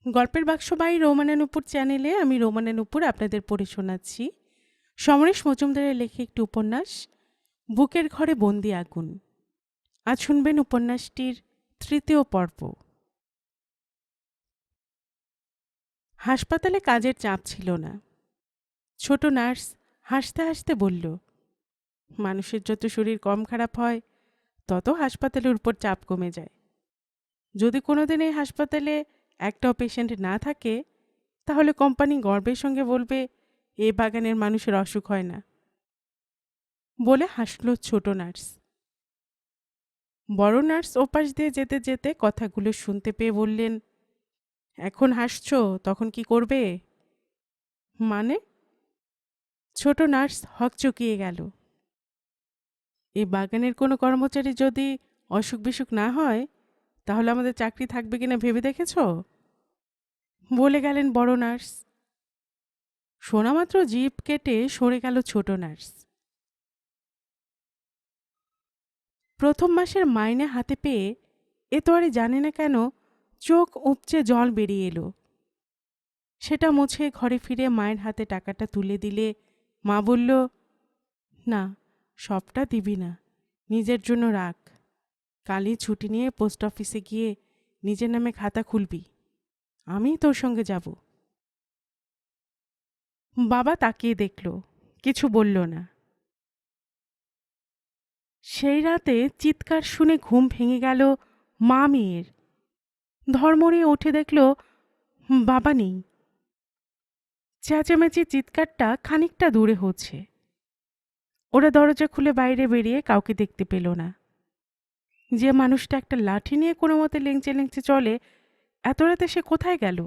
গল্পের বাক্স বাই রোমানা নুপুর চ্যানেলে আমি রোমানা নুপুর আপনাদের পড়ে শোনাচ্ছি সমরেশ মজুমদারের লেখা একটি উপন্যাস বুকের ঘরে বন্দি আগুন। আজ শুনবেন উপন্যাসটির তৃতীয় পর্ব। হাসপাতালে কাজের চাপ ছিল না। ছোট নার্স হাসতে হাসতে বলল, মানুষের যত শরীর কম খারাপ হয় তত হাসপাতালের উপর চাপ কমে যায়। যদি কোনোদিন এই হাসপাতালে একটাও পেশেন্ট না থাকে তাহলে কোম্পানি গর্বের সঙ্গে বলবে এই বাগানের মানুষের অসুখ হয় না। বলে হাসল ছোট নার্স। বড় নার্স ওপাশ দিয়ে যেতে যেতে কথাগুলো শুনতে পেয়ে বললেন, এখন হাসছো, তখন কি করবে? মানে? ছোট নার্স হকচকিয়ে গেল। এই বাগানের কোনো কর্মচারী যদি অসুখ বিসুখ না হয় তাহলে আমাদের চাকরি থাকবে কিনা ভেবে দেখেছ? বলে গেলেন বড় নার্স। শোনামাত্র জিভ কেটে সরে গেল ছোট নার্স। প্রথম মাসের মাইনে হাতে পেয়ে এ তো আর জানে না কেন চোখ উপচে জল বেরিয়ে এলো। সেটা মুছে ঘরে ফিরে মায়ের হাতে টাকাটা তুলে দিলে মা বলল, না, সবটা দিবি না, নিজের জন্য রাখ। কালই ছুটি নিয়ে পোস্ট অফিসে গিয়ে নিজের নামে খাতা খুলবি, আমি তোর সঙ্গে যাব। বাবা তাকিয়ে দেখল, কিছু বলল না। সেই রাতে চিৎকার শুনে ঘুম ভেঙে গেল মা মেয়ের। ধর্মড়িয়ে উঠে দেখল বাবা নেই। চেঁচামেচি চিৎকারটা খানিকটা দূরে হচ্ছে। ওরা দরজা খুলে বাইরে বেরিয়ে কাউকে দেখতে পেল না। যে মানুষটা একটা লাঠি নিয়ে কোনো মতে লেংচে লেংচে চলে, এত রাতে সে কোথায় গেল?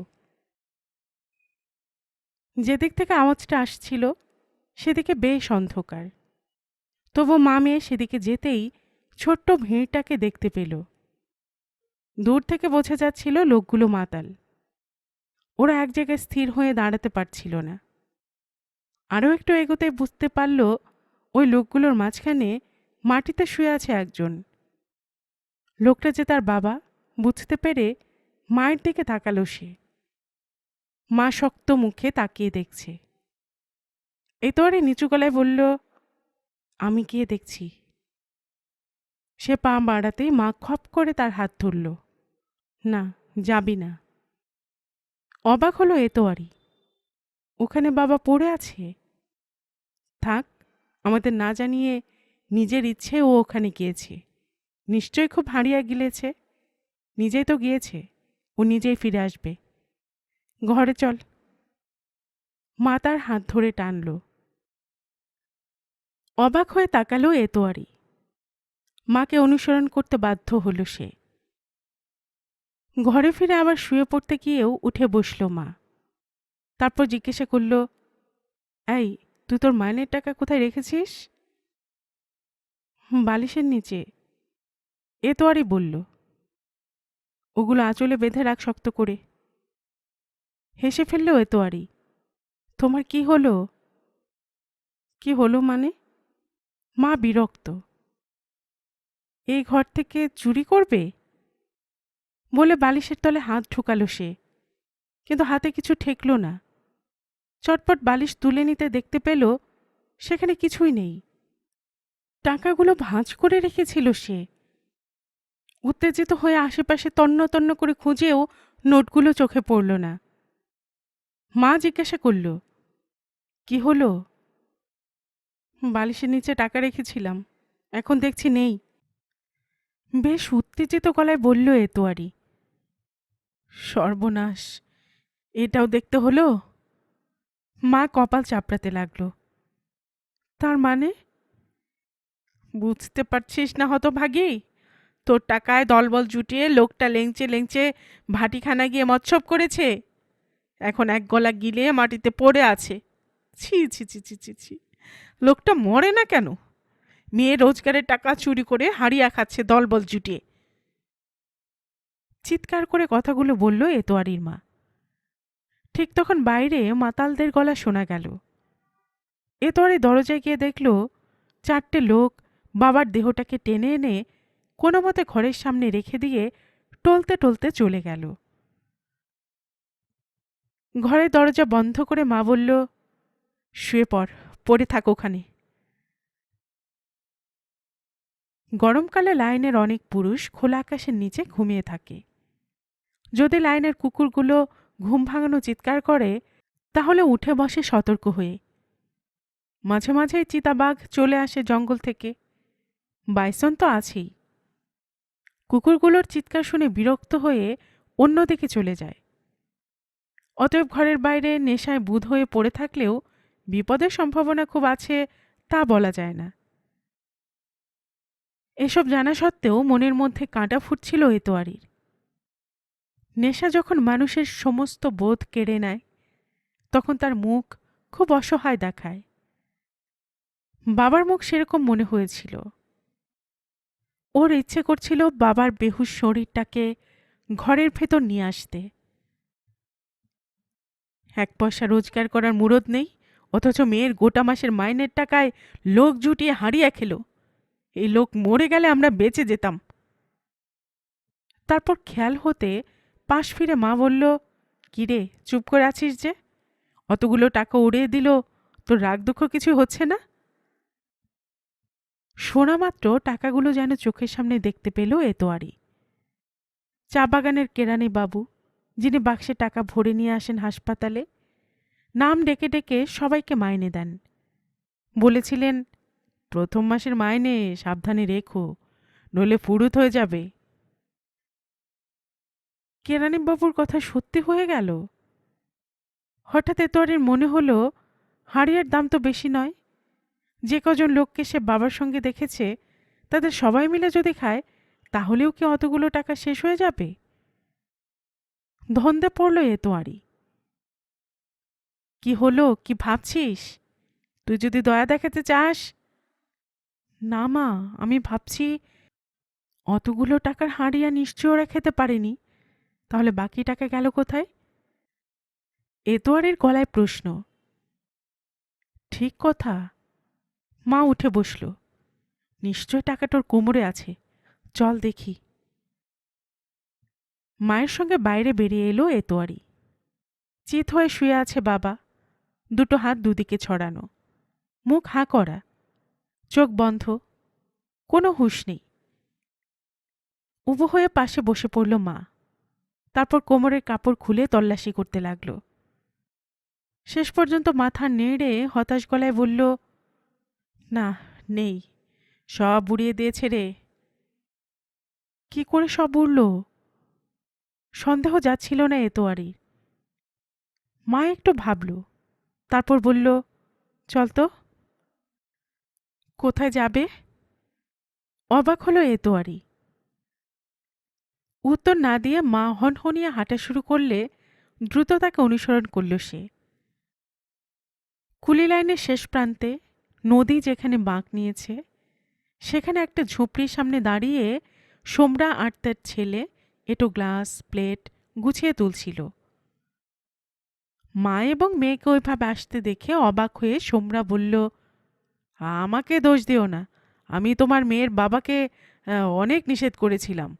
যেদিক থেকে আওয়াজটা আসছিল সেদিকে বেশ অন্ধকার। তবু মা মেয়ে সেদিকে যেতেই ছোট্ট ভিড়টাকে দেখতে পেল। দূর থেকে বোঝা যাচ্ছিল লোকগুলো মাতাল। ওরা এক জায়গায় স্থির হয়ে দাঁড়াতে পারছিল না। আরও একটু এগোতে বুঝতে পারল ওই লোকগুলোর মাঝখানে মাটিতে শুয়ে আছে একজন। লোকটা যে তার বাবা বুঝতে পেরে মায়ের দিকে তাকালো সে। মা শক্ত মুখে তাকিয়ে দেখছে। এতোয়ারে নিচু গলায় বলল, আমি গিয়ে দেখছি। সে পা বাড়াতেই মা খপ করে তার হাত ধরল। না, যাবি না। অবাক হলো এতোয়ারি। ওখানে বাবা পড়ে আছে। থাক, আমাদের না জানিয়ে নিজের ইচ্ছে ও ওখানে গিয়েছে। নিশ্চয়ই খুব হারিয়ে গিলেছে। নিজেই তো গিয়েছে, ও নিজেই ফিরে আসবে। ঘরে চল। মা তার হাত ধরে টানল। অবাক হয়ে তাকালো এতোয়ারি। মাকে অনুসরণ করতে বাধ্য হল সে। ঘরে ফিরে আবার শুয়ে পড়তে গিয়েও উঠে বসল মা। তারপর জিজ্ঞাসা করল, এই, তুই তোর মাইনের টাকা কোথায় রেখেছিস? বালিশের নিচে। এতোয়ারি বলল, ওগুলো আঁচলে বেঁধে রাখ শক্ত করে। হেসে ফেলল এতোয়ারি। তোমার কি হলো? কি হলো মানে? মা বিরক্ত। এই ঘর থেকে চুরি করবে? বলে বালিশের তলে হাত ঢুকালো সে, কিন্তু হাতে কিছু ঠেকল না। চটপট বালিশ তুলে নিতে দেখতে পেল সেখানে কিছুই নেই। টাকাগুলো ভাঁজ করে রেখেছিল সে। উত্তেজিত হয়ে আশেপাশে তন্ন তন্ন করে খুঁজেও নোটগুলো চোখে পড়ল না। মা জিজ্ঞাসা করল, কি হলো? বালিশের নিচে টাকা রেখেছিলাম, এখন দেখছি নেই। বেশ উত্তেজিত গলায় বলল এতোয়ারি। সর্বনাশ, এটাও দেখতে হলো? মা কপাল চাপড়াতে লাগল। তার মানে? বুঝতে পারছিস না হতভাগী? তোর টাকায় দলবল জুটিয়ে লোকটা লেংচে লেংচে ভাটিখানা গিয়ে মৎসব করেছে। এখন এক গলা গিলে মাটিতে পড়ে আছে। ছি ছি ছি ছি ছি ছি, লোকটা মরে না কেন? মেয়ে রোজগারের টাকা চুরি করে হারিয়া খাচ্ছে দলবল জুটিয়ে। চিৎকার করে কথাগুলো বলল এতোয়ারির মা। ঠিক তখন বাইরে মাতালদের গলা শোনা গেল। এতোয়ারি দরজায় গিয়ে দেখল চারটে লোক বাবার দেহটাকে টেনে এনে কোনো মতে ঘরের সামনে রেখে দিয়ে টলতে টলতে চলে গেল। ঘরের দরজা বন্ধ করে মা বলল, শুয়ে পড়ে থাক ওখানে। গরমকালে লাইনের অনেক পুরুষ খোলা আকাশের নিচে ঘুমিয়ে থাকে। যদি লাইনের কুকুরগুলো ঘুম ভাঙানো চিৎকার করে, তাহলে উঠে বসে সতর্ক হয়ে। মাঝে মাঝে চিতাবাঘ চলে আসে জঙ্গল থেকে, বাইসন তো আছেই। কুকুরগুলোর চিৎকার শুনে বিরক্ত হয়ে অন্যদিকে চলে যায়। অতএব ঘরের বাইরে নেশায় বুঁদ হয়ে পড়ে থাকলেও বিপদের সম্ভাবনা খুব আছে তা বলা যায় না। এসব জানা সত্ত্বেও মনের মধ্যে কাঁটা ফুটছিল এতোয়ারির। নেশা যখন মানুষের সমস্ত বোধ কেড়ে নেয়, তখন তার মুখ খুব অসহায় দেখায়। বাবার মুখ সেরকম মনে হয়েছিল। ওর ইচ্ছে করছিল বাবার বেহুশ শরীরটাকে ঘরের ভেতর নিয়ে আসতে। এক পয়সা রোজগার করার মুরদ নেই, অথচ মেয়ের গোটা মাসের মাইনের টাকায় লোক জুটিয়ে হারিয়ে খেল। এই লোক মরে গেলে আমরা বেঁচে যেতাম। তারপর খেয়াল হতে পাশ ফিরে মা বলল, কিরে চুপ করে আছিস যে? অতগুলো টাকা উড়িয়ে দিল, তোর রাগ দুঃখ কিছু হচ্ছে না? শোনা মাত্র টাকাগুলো যেন চোখের সামনে দেখতে পেল এতোয়ারি। চা বাগানের কেরানি বাবু, যিনি বাক্সে টাকা ভরে নিয়ে আসেন হাসপাতালে, নাম ডেকে ডেকে সবাইকে মাইনে দেন। বলেছিলেন, প্রথম মাসের মাইনে সাবধানে রেখো, নইলে ফুরুত হয়ে যাবে। কেরানিবাবুর কথা সত্যি হয়ে গেল। হঠাৎ এতোয়ারির মনে হলো, হাড়িয়ার দাম তো বেশি নয়। যে কজন লোককে সে বাবার সঙ্গে দেখেছে, তাদের সবাই মিলে যদি খায়, তাহলেও কি অতগুলো টাকা শেষ হয়ে যাবে? ধন্দে পড়ল এতোয়ারি। কি হলো, কি ভাবছিস? তুই যদি দয়া দেখাতে চাস। না মা, আমি ভাবছি অতগুলো টাকার হাঁড়িয়া নিশ্চয় ওরা খেতে পারেনি, তাহলে বাকি টাকা গেল কোথায়? এতোয়ারির গলায় প্রশ্ন। ঠিক কথা। মা উঠে বসল। নিশ্চয় টাকাটার কোমরে আছে, চল দেখি। মায়ের সঙ্গে বাইরে বেরিয়ে এলো এতোয়ারি। চিত হয়ে শুয়ে আছে বাবা, দুটো হাত দুদিকে ছড়ানো, মুখ হাঁ করা, চোখ বন্ধ, কোনো হুঁশ নেই। উবু হয়ে পাশে বসে পড়ল মা। তারপর কোমরের কাপড় খুলে তল্লাশি করতে লাগল। শেষ পর্যন্ত মাথা নেড়ে হতাশ গলায় বলল, না, নেই, সব উড়িয়ে দিয়েছে রে। কি করে সব উড়ল? সন্দেহ যাচ্ছিল না এতোয়ারি। মা একটু ভাবল, তারপর বলল, চল তো। কোথায় যাবে? অবাক হলো এতোয়ারি। উত্তর না দিয়ে মা হনহনিয়ে হাঁটা শুরু করলে দ্রুত তাকে অনুসরণ করল সে। কুলি লাইনের শেষ প্রান্তে নদী যেখানে বাঁক নিয়েছে, সেখানে একটা ঝুপড়ির সামনে দাঁড়িয়ে সোমরা আর তার ছেলে এটো গ্লাস প্লেট গুছিয়ে তুলছিল। মা এবং মেয়েকে ওইভাবে আসতে দেখে অবাক হয়ে সোমরা বলল, আমাকে দোষ দিও না, আমি তোমার মেয়ের বাবাকে অনেক নিষেধ করেছিলাম।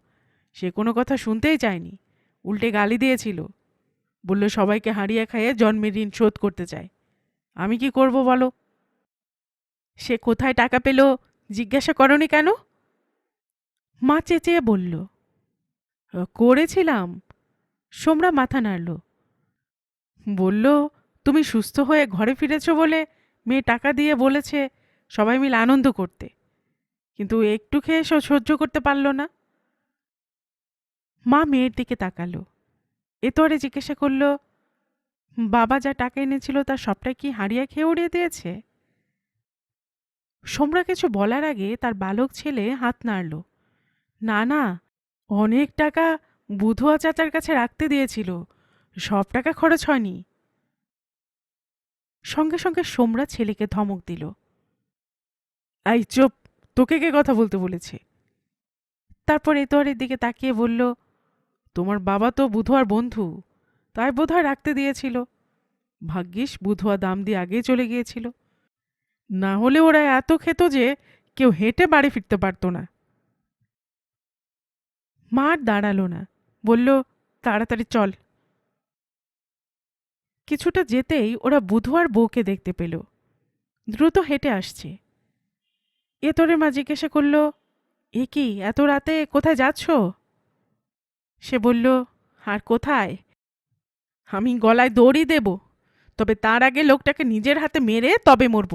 সে কোনো কথা শুনতেই চায়নি, উল্টে গালি দিয়েছিল। বলল সবাইকে হারিয়ে খাইয়ে জন্মের ঋণ শোধ করতে চায়। আমি কি করব বলো? সে কোথায় টাকা পেল জিজ্ঞাসা করনি কেন? মা চেঁচিয়ে বলল, করেছিলাম। সোমরা মাথা নাড়ল। বলল, তুমি সুস্থ হয়ে ঘরে ফিরেছ বলে মেয়ে টাকা দিয়ে বলেছে সবাই মিলে আনন্দ করতে, কিন্তু একটু খেয়ে সহ্য করতে পারল না। মা মেয়ের দিকে তাকালো। এতোয়ারে জিজ্ঞাসা করল, বাবা যা টাকা এনেছিল তার সবটাই কি হারিয়া খেয়ে উড়িয়ে দিয়েছে? সোমরা কিছু বলার আগে তার বালক ছেলে হাত নাড়ল। না না, অনেক টাকা বুধুয়া চাচার কাছে রাখতে দিয়েছিল, সব টাকা খরচ হয়নি। সঙ্গে সঙ্গে সোমরা ছেলেকে ধমক দিল, এই চুপ, তোকে কে কথা বলতে বলেছে? তারপর এতোয়ারের দিকে তাকিয়ে বলল, তোমার বাবা তো বুধুয়ার বন্ধু, তাই বোধহয় রাখতে দিয়েছিল। ভাগ্যিস বুধুয়া দাম দিয়ে আগেই চলে গিয়েছিল, না হলে ওরা এত খেত যে কেউ হেঁটে বাড়ি ফিরতে পারত না। মা আর দাঁড়ালো না, বলল, তাড়াতাড়ি চল। কিছুটা যেতেই ওরা বুধু আর বউকে দেখতে পেল, দ্রুত হেঁটে আসছে। এতরে মা জিজ্ঞাসা করল, এ কি এত রাতে কোথায় যাচ্ছ? সে বলল, আর কোথায়, আমি গলায় দড়ি দেব, তবে তার আগে লোকটাকে নিজের হাতে মেরে তবে মরব।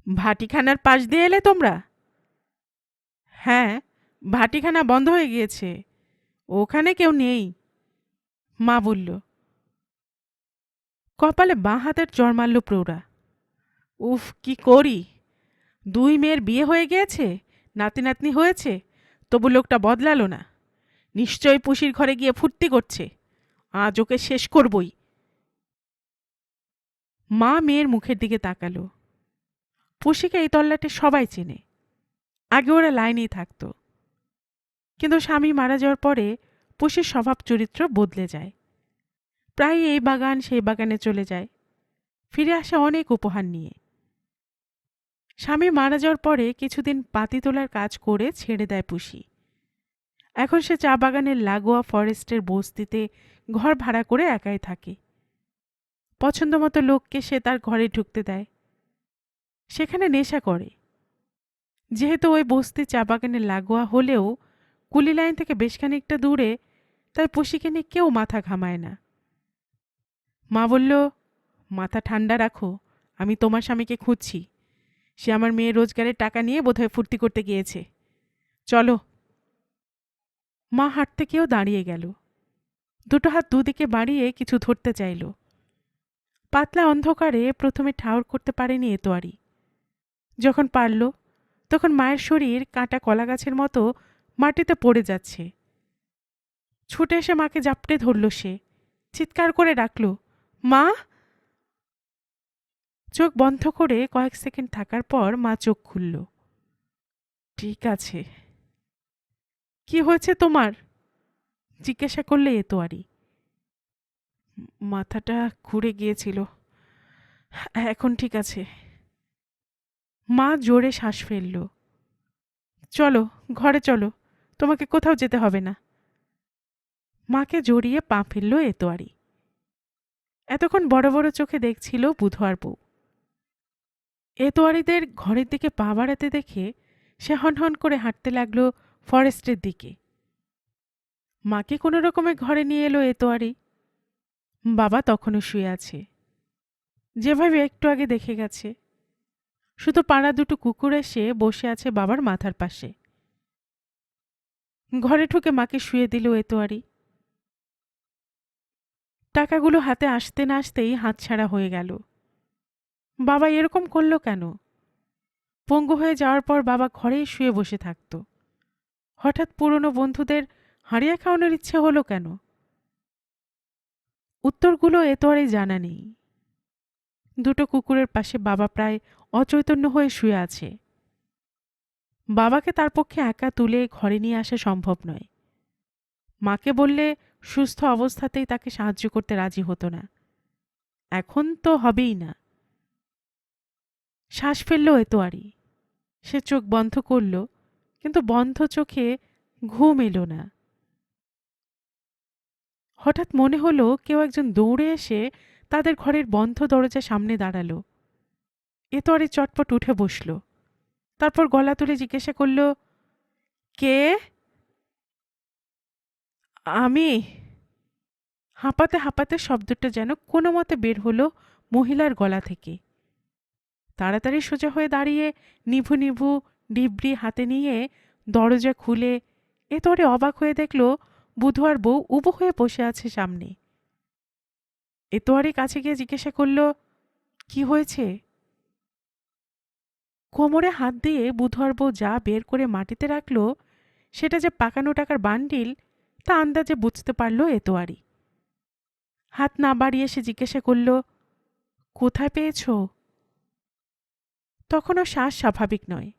ভাটিখানার পাশ দিয়ে এলে তোমরা? হ্যাঁ, ভাটিখানা বন্ধ হয়ে গিয়েছে, ওখানে কেউ নেই, মা বলল। কপালে বাঁ হাতের চড় মারল প্রৌঢ়া। উফ, কি করি, দুই মেয়ের বিয়ে হয়ে গিয়েছে, নাতি নাতনি হয়েছে, তবু লোকটা বদলালো না। নিশ্চয়ই পুষির ঘরে গিয়ে ফুর্তি করছে, আজ ওকে শেষ করবই। মা মেয়ের মুখের দিকে তাকালো। পুষিকে এই তল্লাটে সবাই চেনে, আগে ওরা লাইনেই থাকতো, কিন্তু স্বামী মারা যাওয়ার পরে পুষির স্বভাব চরিত্র বদলে যায়। প্রায় এই বাগান সেই বাগানে চলে যায়, ফিরে আসে অনেক উপহার নিয়ে। স্বামী মারা যাওয়ার পরে কিছুদিন পাতি তোলার কাজ করে ছেড়ে দেয় পুষি। এখন সে চা বাগানের লাগোয়া ফরেস্টের বস্তিতে ঘর ভাড়া করে একাই থাকে। পছন্দ মতো লোককে সে তার ঘরে ঢুকতে দেয়, সেখানে নেশা করে। যেহেতু ওই বস্তি চা বাগানের লাগোয়া হলেও কুলি লাইন থেকে বেশ খানিকটা দূরে, তাই পুষিকে নিয়ে কেউ মাথা ঘামায় না। মা বলল, মাথা ঠান্ডা রাখো, আমি তোমার স্বামীকে খুঁজছি, সে আমার মেয়ের রোজগারের টাকা নিয়ে বোধহয় ফুর্তি করতে গিয়েছে, চলো। মা হাঁটতে কেউ দাঁড়িয়ে গেল, দুটো হাত দুদিকে বাড়িয়ে কিছু ধরতে চাইল। পাতলা অন্ধকারে প্রথমে ঠাউর করতে পারেনি এতোয়ারি। যখন পারল, তখন মায়ের শরীর কাটা কলাগাছের মতো মাটিতে পড়ে যাচ্ছে। ছুটে এসে মাকে জাপটে ধরল সে, চিৎকার করে ডাকল, মা! চোখ বন্ধ করে কয়েক সেকেন্ড থাকার পর মা চোখ খুলল। ঠিক আছে। কি হয়েছে তোমার? জিজ্ঞাসা করলে এতোয়ারি। মাথাটা ঘুরে গিয়েছিল, এখন ঠিক আছে। মা জোরে শ্বাস ফেলল। চলো, ঘরে চলো, তোমাকে কোথাও যেতে হবে না। মাকে জড়িয়ে পা ফেলল এতোয়ারি। এতক্ষণ বড় বড় চোখে দেখছিল বুধু আর বউ। এতোয়ারিদের ঘরের দিকে পা বাড়াতে দেখে সে হনহন করে হাঁটতে লাগলো ফরেস্টের দিকে। মাকে কোনো রকমে ঘরে নিয়ে এলো এতোয়ারি। বাবা তখনও শুয়ে আছে, যেভাবে একটু আগে দেখে গেছে। শুধু পাড়া দুটো কুকুর এসে বসে আছে বাবার মাথার পাশে। ঘরে ঢুকে মাকে শুয়ে দিল এতোয়ারি। টাকাগুলো হাতে আসতে না আসতেই হাতছাড়া হয়ে গেল। বাবা এরকম করল কেন? পঙ্গু হয়ে যাওয়ার পর বাবা ঘরেই শুয়ে বসে থাকত, হঠাৎ পুরনো বন্ধুদের হারিয়ে খাওয়ানোর ইচ্ছে হলো কেন? উত্তরগুলো এতোয়ারি জানা নেই। দুটো কুকুরের পাশে বাবা প্রায় অচৈতন্য হয়ে শুয়ে আছে। বাবাকে তার পক্ষে একা তুলে ঘরে নিয়ে আসা সম্ভব নয়। মাকে বললে সুস্থ অবস্থাতেই তাকে সাহায্য করতে রাজি হতো না, এখন তো হবেই না। শ্বাস ফেলল এতোয়ারি। সে চোখ বন্ধ করল, কিন্তু বন্ধ চোখে ঘুম এলো না। হঠাৎ মনে হলো কেউ একজন দৌড়ে এসে তাদের ঘরের বন্ধ দরজার সামনে দাঁড়ালো। এতোয়ারি চটপট উঠে বসল, তারপর গলা তুলে জিজ্ঞাসা করল, কে? আমি। হাঁপাতে হাঁপাতে শব্দটা যেন কোনো মতে বের হলো মহিলার গলা থেকে। তাড়াতাড়ি সোজা হয়ে দাঁড়িয়ে নিভু নিভু ডিবরি হাতে নিয়ে দরজা খুলে এতরে অবাক হয়ে দেখল বুধু আর বউ উবু হয়ে বসে আছে সামনে। এতোয়ারি কাছে গিয়ে জিজ্ঞাসা করল, কি হয়েছে? কোমরে হাত দিয়ে বুধু আর বউ যা বের করে মাটিতে রাখল, সেটা যে পাকানো টাকার বান্ডিল তা আন্দাজে বুঝতে পারল এতোয়ারি। হাত না বাড়িয়ে সে জিজ্ঞাসা করল, কোথায় পেয়েছ? তখনও শ্বাস স্বাভাবিক নয়।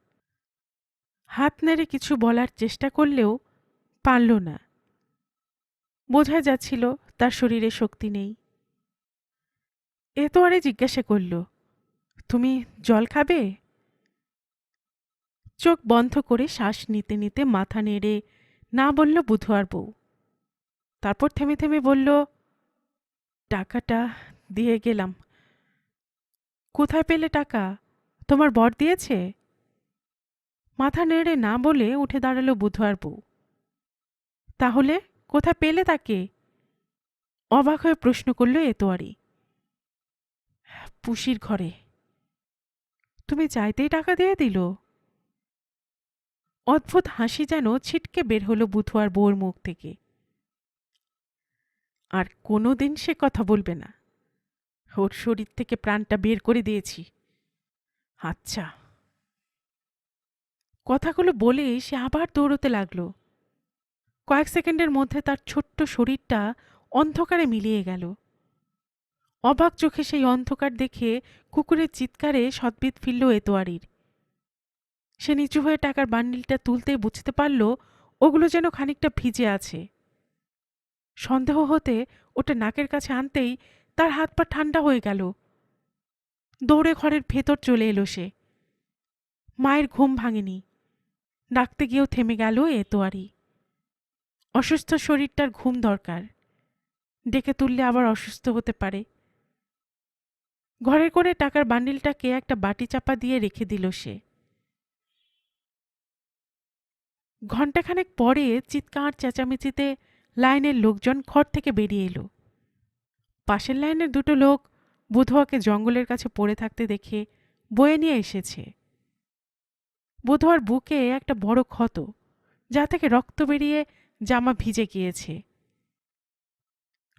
হাত নেড়ে কিছু বলার চেষ্টা করলেও পারল না। বোঝা যাচ্ছিল তার শরীরে শক্তি নেই। এতোয়ারি জিজ্ঞাসা করল, তুমি জল খাবে? চোখ বন্ধ করে শ্বাস নিতে নিতে মাথা নেড়ে না বলল বুধু আর বউ। তারপর থেমে থেমে বলল, টাকাটা দিয়ে গেলাম। কোথায় পেলে টাকা? তোমার বর দিয়েছে? মাথা নেড়ে না বলে উঠে দাঁড়ালো বুধুয়ার বউ। তাহলে কোথায় পেলে তাকে? অবাক হয়ে প্রশ্ন করল এতোয়ারি। পুষির ঘরে। তুমি চাইতেই টাকা দিয়ে দিল? অদ্ভুত হাসি যেন ছিটকে বের হলো বুধুয়ার বউর মুখ থেকে। আর কোনোদিন সে কথা বলবে না। ওর শরীর থেকে প্রাণটা বের করে দিয়েছি। আচ্ছা। কথাগুলো বলে সে আবার দৌড়তে লাগলো। কয়েক সেকেন্ডের মধ্যে তার ছোট্ট শরীরটা অন্ধকারে মিলিয়ে গেল। অবাক চোখে সেই অন্ধকার দেখে কুকুরের চিৎকারে সদ্বিদ ফিরল এতোয়ারির। সে নিচু হয়ে টাকার বান্ডিলটা তুলতেই বুঝতে পারল ওগুলো যেন খানিকটা ভিজে আছে। সন্দেহ হতে ওটা নাকের কাছে আনতেই তার হাত পা ঠান্ডা হয়ে গেল। দৌড়ে ঘরের ভেতর চলে এলো সে। মায়ের ঘুম ভাঙেনি। ডাকতে গিয়েও থেমে গেল এতোয়ারি। অসুস্থ শরীরটার ঘুম দরকার। ডেকে তুললে আবার অসুস্থ হতে পারে। ঘরে করে টাকার বান্ডিলটাকে একটা বাটি চাপা দিয়ে রেখে দিল সে। ঘণ্টাখানেক পরে চিৎকার চেঁচামেচিতে লাইনের লোকজন ঘর থেকে বেরিয়ে এলো। পাশের লাইনের দুটো লোক বুধুয়াকে জঙ্গলের কাছে পড়ে থাকতে দেখে বয়ে নিয়ে এসেছে। বুধুয়ার বুকে একটা বড় ক্ষত, যা থেকে রক্ত বেরিয়ে জামা ভিজে গিয়েছে।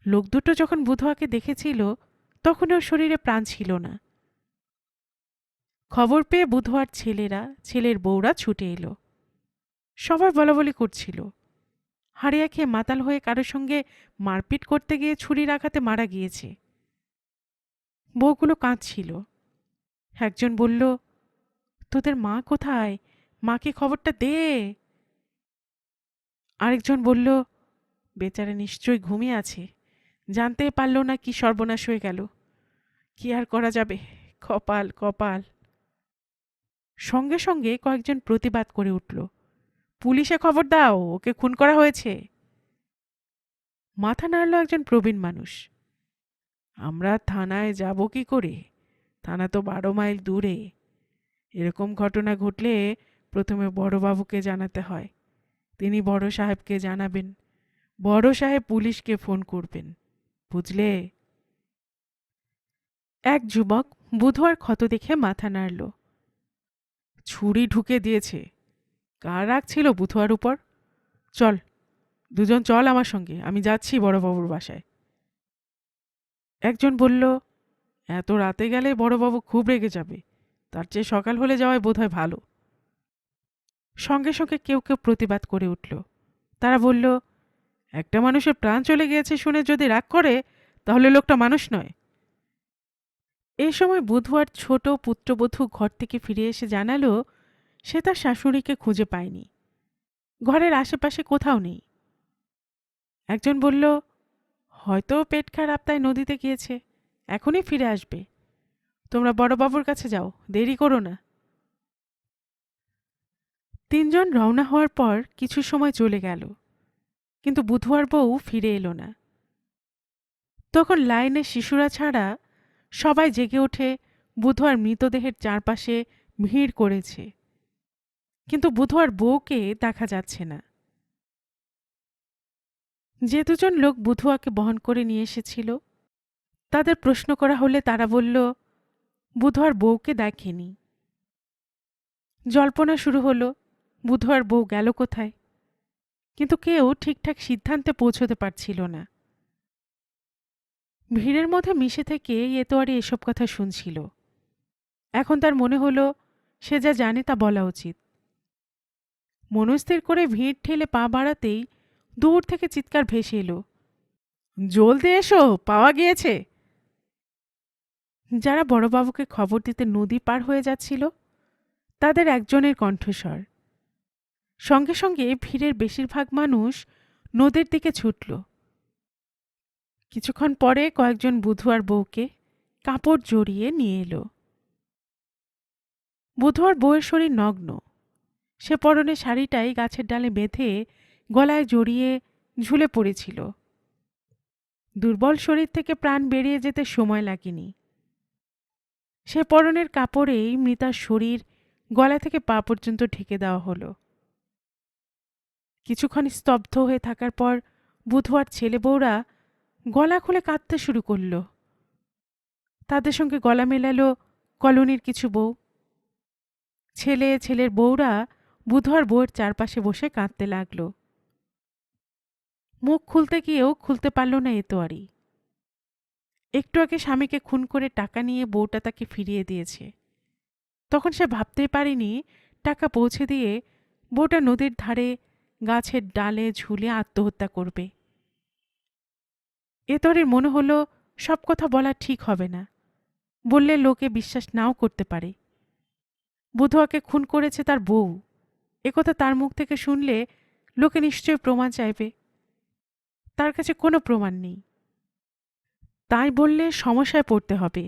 লোক দুটো যখন বুধুয়াকে দেখেছিল তখন ওর শরীরে প্রাণ ছিল না। খবর পেয়ে বুধুয়ার ছেলেরা, ছেলের বউরা ছুটে এলো। সবাই বলাবলি করছিল হারিয়া খেয়ে মাতাল হয়ে কারোর সঙ্গে মারপিট করতে গিয়ে ছুরির আঘাতে মারা গিয়েছে। বউগুলো কাঁদছিল। একজন বলল, তোদের মা কোথায়? মাকে খবরটা দে। আরেকজন বলল, বেচারা নিশ্চয়ই ঘুমিয়ে আছে, জানতেই পারল না কি সর্বনাশ হয়ে গেল। কি আর করা যাবে, কপাল কপাল। সঙ্গে সঙ্গে কয়েকজন প্রতিবাদ করে উঠল, পুলিশে খবর দাও, ওকে খুন করা হয়েছে। মাথা নাড়ল একজন প্রবীণ মানুষ। আমরা থানায় যাব কি করে? থানা তো 12 মাইল দূরে। এরকম ঘটনা ঘটলে প্রথমে বড়বাবুকে জানাতে হয়, তিনি বড় সাহেবকে জানাবেন, বড় সাহেব পুলিশকে ফোন করবেন, বুঝলে? এক যুবক বুধুয়ার ক্ষত দেখে মাথা নাড়ল। ছুরি ঢুকে দিয়েছে। কার রাগ ছিল বুধুয়ার উপর? চল, দুজন চল আমার সঙ্গে, আমি যাচ্ছি বড়বাবুর বাসায়। একজন বলল, এত রাতে গেলে বড়বাবু খুব রেগে যাবে, তার চেয়ে সকাল হলে যাওয়াই বোধহয় ভালো। সঙ্গে সঙ্গে কেউ কেউ প্রতিবাদ করে উঠল। তারা বলল, একটা মানুষের প্রাণ চলে গিয়েছে শুনে যদি রাগ করে তাহলে লোকটা মানুষ নয়। এই সময় বুধুয়ার ছোট পুত্রবধূ ঘর থেকে ফিরে এসে জানালো সে তার শাশুড়িকে খুঁজে পায়নি, ঘরের আশেপাশে কোথাও নেই। একজন বলল, হয়তো পেট খারাপ তাই নদীতে গিয়েছে, এখনই ফিরে আসবে। তোমরা বড়বাবুর কাছে যাও, দেরি করো না। তিনজন রওনা হওয়ার পর কিছু সময় চলে গেল, কিন্তু বুধুয়ার বউ ফিরে এলো না। তখন লাইনে শিশুরা ছাড়া সবাই জেগে ওঠে বুধুয়ার মৃতদেহের চারপাশে ভিড় করেছে, কিন্তু বুধুয়ার বউকে দেখা যাচ্ছে না। যে দুজন লোক বুধুয়াকে বহন করে নিয়ে এসেছিল তাদের প্রশ্ন করা হলে তারা বলল, বুধুয়ার বউকে দেখেনি। জল্পনা শুরু হলো, বুধুয়ার বউ গেল কোথায়, কিন্তু কেউ ঠিকঠাক সিদ্ধান্তে পৌঁছতে পারছিল না। ভিড়ের মধ্যে মিশে থেকে এতোয়ারি এসব কথা শুনছিল। এখন তার মনে হলো সে যা জানে তা বলা উচিত। মনস্থির করে ভিড় ঠেলে পা বাড়াতেই দূর থেকে চিৎকার ভেসে এলো, জলদি এসো, পাওয়া গিয়েছে। যারা বড়বাবুকে খবর দিতে নদী পার হয়ে যাচ্ছিল তাদের একজনের কণ্ঠস্বর। সঙ্গে সঙ্গে ভিড়ের বেশিরভাগ মানুষ নদীর দিকে ছুটল। কিছুক্ষণ পরে কয়েকজন বুধুয়ার বউকে কাপড় জড়িয়ে নিয়ে এলো। বুধুয়ার বউয়ের শরীর নগ্ন। সে পরনে শাড়িটাই গাছের ডালে বেঁধে গলায় জড়িয়ে ঝুলে পড়েছিল। দুর্বল শরীর থেকে প্রাণ বেরিয়ে যেতে সময় লাগেনি। সে পরনের কাপড়েই মৃতার শরীর গলা থেকে পা পর্যন্ত ঢেকে দেওয়া হলো। কিছুক্ষণ স্তব্ধ হয়ে থাকার পর বুধবার ছেলে বউরা গলা খুলে কাঁদতে শুরু করল। তাদের সঙ্গে গলা মেলালো কলোনির কিছু বউ। ছেলের বউরা বুধবার বউয়ের চারপাশে বসে কাঁদতে লাগল। মুখ খুলতে গিয়েও খুলতে পারল না এতোয়ারি। একটু আগে স্বামীকে খুন করে টাকা নিয়ে বউটা তাকে ফিরিয়ে দিয়েছে। তখন সে ভাবতেই পারেনি টাকা পৌঁছে দিয়ে বউটা নদীর ধারে গাছের ডালে ঝুলে আত্মহত্যা করবে। এতরের মনে হলো সব কথা বলা ঠিক হবে না, বললে লোকে বিশ্বাস নাও করতে পারে। বুধুয়াকে খুন করেছে তার বউ, একথা তার মুখ থেকে শুনলে লোকে নিশ্চয়ই প্রমাণ চাইবে। তার কাছে কোনো প্রমাণ নেই, তাই বললে সমস্যায় পড়তে হবে।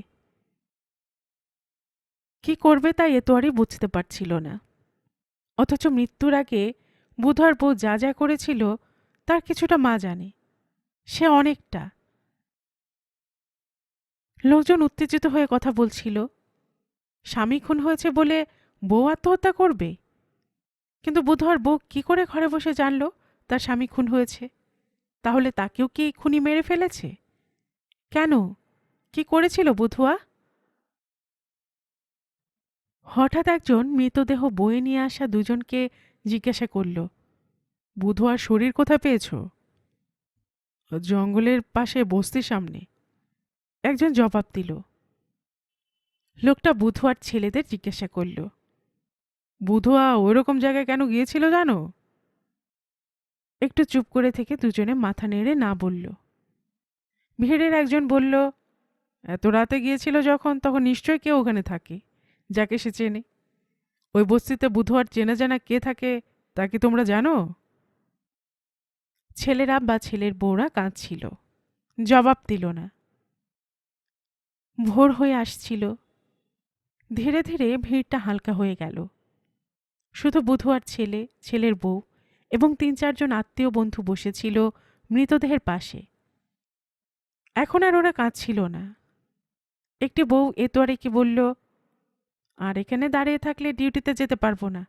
কি করবে তাই এতোয়ারি বুঝতে পারছিল না। অথচ মৃত্যুর আগে বুধুয়ার বউ যা যা করেছিল তার কিছুটা মা জানে, সে অনেকটা। লোকজন উত্তেজিত হয়ে কথা বলছিল, স্বামী খুন হয়েছে বলে বউ আত্মহত্যা করবে। কিন্তু বুধুয়ার বউ কি করে ঘরে বসে জানল তার স্বামী খুন হয়েছে? তাহলে তাকেও কি খুনি মেরে ফেলেছে? কেন? কি করেছিল বুধুয়া? হঠাৎ একজন মৃতদেহ বয়ে নিয়ে আসা দুজনকে জিজ্ঞাসা করল, বুধুয়ার শরীর কোথায় পেয়েছ? জঙ্গলের পাশে বস্তির সামনে, একজন জবাব দিল। লোকটা বুধুয়ার ছেলেদের জিজ্ঞাসা করল, বুধুয়া ওইরকম জায়গায় কেন গিয়েছিল জানো? একটু চুপ করে থেকে দুজনে মাথা নেড়ে না বলল। ভিড়ের একজন বলল, এত রাতে গিয়েছিল যখন, তখন নিশ্চয়ই কেউ ওখানে থাকে যাকে সে চেনে। ওই বস্তিতে বুধুয়ার চেনা জানা কে থাকে তা কি তোমরা জানো? ছেলেরা বা ছেলের বউরা কাঁদছিল, জবাব দিল না। ভোর হয়ে আসছিল, ধীরে ধীরে ভিড়টা হালকা হয়ে গেল। শুধু বুধুয়ার ছেলে, ছেলের বউ এবং ৩-৪ জন আত্মীয় বন্ধু বসেছিল মৃতদেহের পাশে। এখন আর ওরা কাঁদছিল না। একটি বউ এতোয়ারিকে বলল, আর এখানে দাঁড়িয়ে থাকলে ডিউটিতে যেতে পারবো না।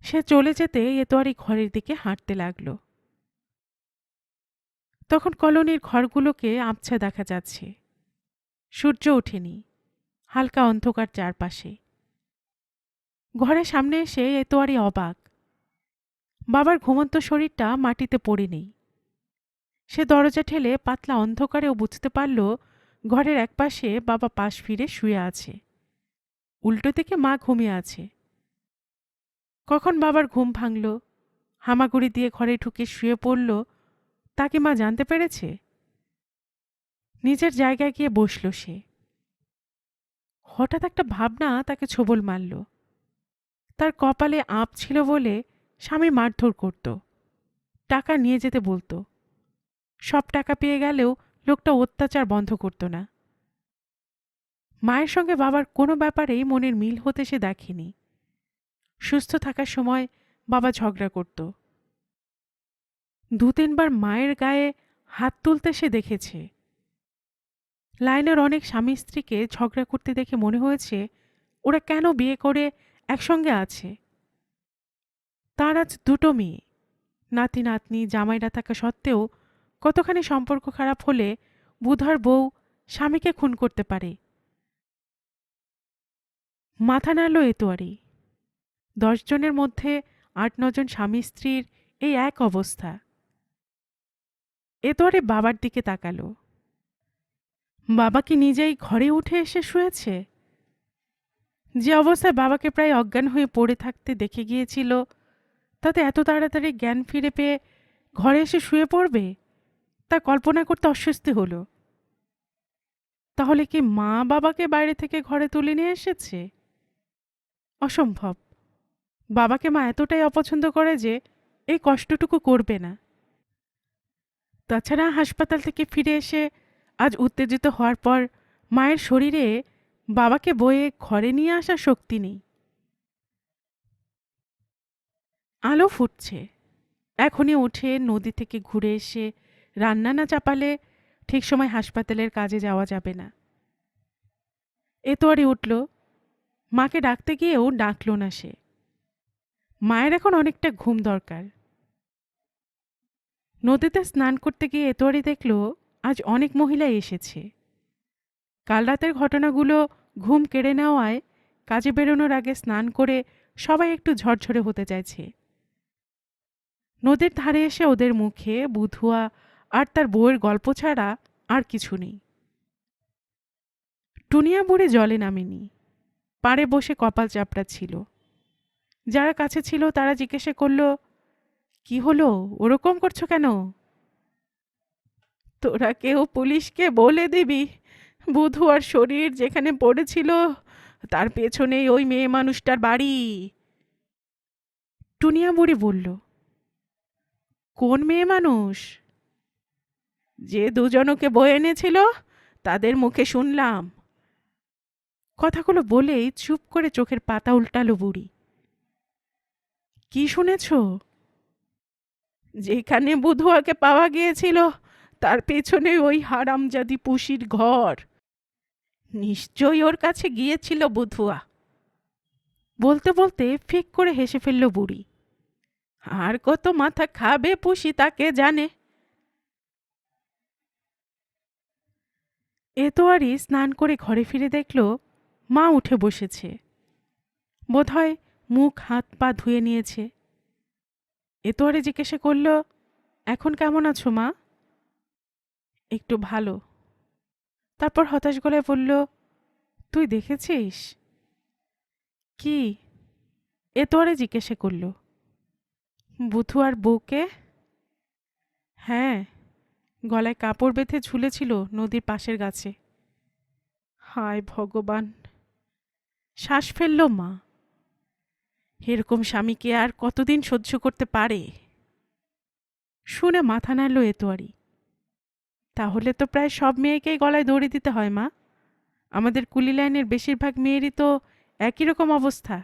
সে চলে যেতে এতোয়ারি ঘরের দিকে হাঁটতে লাগল। তখন কলোনির ঘরগুলোকে আবছা দেখা যাচ্ছে। সূর্য ওঠেনি, হালকা অন্ধকার চারপাশে। ঘরের সামনে এসে এতোয়ারি অবাক। বাবার ঘুমন্ত শরীরটা মাটিতে পড়ে নেই। সে দরজা ঠেলে পাতলা অন্ধকারেও বুঝতে পারল ঘরের একপাশে বাবা পাশ ফিরে শুয়ে আছে, উল্টো দিকে মা ঘুমিয়ে আছে। কখন বাবার ঘুম ভাঙল, হামাগুড়ি দিয়ে ঘরে ঢুকে শুয়ে পড়ল, তা কি মা জানতে পেরেছে? নিজের জায়গায় গিয়ে বসল সে। হঠাৎ একটা ভাবনা তাকে ছোবল মারল। তার কপালে আঁপ ছিল বলে স্বামী মারধর করত, টাকা নিয়ে যেতে বলতো। সব টাকা পেয়ে গেলেও লোকটা অত্যাচার বন্ধ করত না। মায়ের সঙ্গে বাবার কোনো ব্যাপারেই মনের মিল হতে সে দেখেনি। সুস্থ থাকার সময় বাবা ঝগড়া করত, ২-৩ বার মায়ের গায়ে হাত তুলতে সে দেখেছে। লাইনের অনেক স্বামী স্ত্রীকে ঝগড়া করতে দেখে মনে হয়েছে ওরা কেন বিয়ে করে একসঙ্গে আছে। তার আজ 2টো মেয়ে, নাতি নাতনি, জামাইরা থাকা সত্ত্বেও কতখানি সম্পর্ক খারাপ হলে বুধার বউ স্বামীকে খুন করতে পারে। মাথা নাড়ল এতোয়ারি। 10 জনের মধ্যে 8-9 জন স্বামী স্ত্রীর এই এক অবস্থা। এতোয়ারি বাবার দিকে তাকালো। বাবা কি নিজেই ঘরে উঠে এসে শুয়েছে? যে অবস্থায় বাবাকে প্রায় অজ্ঞান হয়ে পড়ে থাকতে দেখে গিয়েছিল, তাতে এত তাড়াতাড়ি জ্ঞান ফিরে পেয়ে ঘরে এসে শুয়ে পড়বে, তা কল্পনা করতে অস্বস্তি হলো। তাহলে কি মা বাবাকে বাইরে থেকে ঘরে তুলে নিয়ে এসেছে? অসম্ভব। বাবাকে মা এতটাই অপছন্দ করে যে এই কষ্টটুকু করবে না। তাছাড়া হাসপাতাল থেকে ফিরে এসে আজ উত্তেজিত হওয়ার পর মায়ের শরীরে বাবাকে বয়ে ঘরে নিয়ে আসার শক্তি নেই। আলো ফুটছে। এখনই উঠে নদী থেকে ঘুরে এসে রান্না না চাপালে ঠিক সময় হাসপাতালের কাজে যাওয়া যাবে না। এতোয়ারি উঠল, মাকে ডাকতে গিয়েও ডাকল না সে। মায়ের এখন অনেকটা ঘুম দরকার। নদীতে স্নান করতে গিয়ে এতোয়ারি দেখল আজ অনেক মহিলাই এসেছে। কাল রাতের ঘটনাগুলো ঘুম কেড়ে নেওয়ায় কাজে বেরোনোর আগে স্নান করে সবাই একটু ঝরঝরে হতে চাইছে। নদীর ধারে এসে ওদের মুখে বুধুয়া আর তার বউয়ের গল্প ছাড়া আর কিছু নেই। টুনিয়া বুড়ি জলে নামেনি, পাড়ে বসে কপাল চাপড়াচ্ছিল। যারা কাছে ছিল তারা জিজ্ঞাসা করল, কি হলো, ওরকম করছো কেন? তোরা কেউ পুলিশকে বলে দিবি বুধুয়ার শরীর যেখানে পড়েছিল তার পেছনেই ওই মেয়ে মানুষটার বাড়ি। টুনিয়া বুড়ি বলল, কোন মেয়ে মানুষ? যে দুজনকে বয়ে এনেছিল তাদের মুখে শুনলাম। কথাগুলো বলেই চুপ করে চোখের পাতা উল্টালো বুড়ি। কি শুনেছ? যেখানে বুধুয়াকে পাওয়া গিয়েছিল তার পেছনে ওই হারামজাদি পুষির ঘর। নিশ্চয়ই ওর কাছে গিয়েছিল বুধুয়া। বলতে বলতে ফিক করে হেসে ফেলল বুড়ি। আর কত মাথা খাবে পুষি তাকে জানে। এতোয়ারি স্নান করে ঘরে ফিরে দেখল মা উঠে বসেছে। বোধহয় মুখ হাত পা ধুয়ে নিয়েছে। এতোয়ারি জিজ্ঞাসা করল, এখন কেমন আছো মা? একটু ভালো। তারপর হতাশ গলায় বলল, তুই দেখেছিস? কি? এতোয়ারি জিজ্ঞাসা করল। বুধুয়ার বউকে? হ্যাঁ, গলায় কাপড় বেঁধে ঝুলেছিল নদীর পাশের গাছে। হায় ভগবান! শ্বাস ফেলল মা। এরকম স্বামীকে আর কতদিন সহ্য করতে পারে? শুনে মাথা নাড়ল এতোয়ারি। তাহলে তো প্রায় সব মেয়েকেই গলায় দড়ি দিতে হয় মা। আমাদের কুলি লাইনের বেশিরভাগ মেয়েরই তো একই রকম অবস্থা।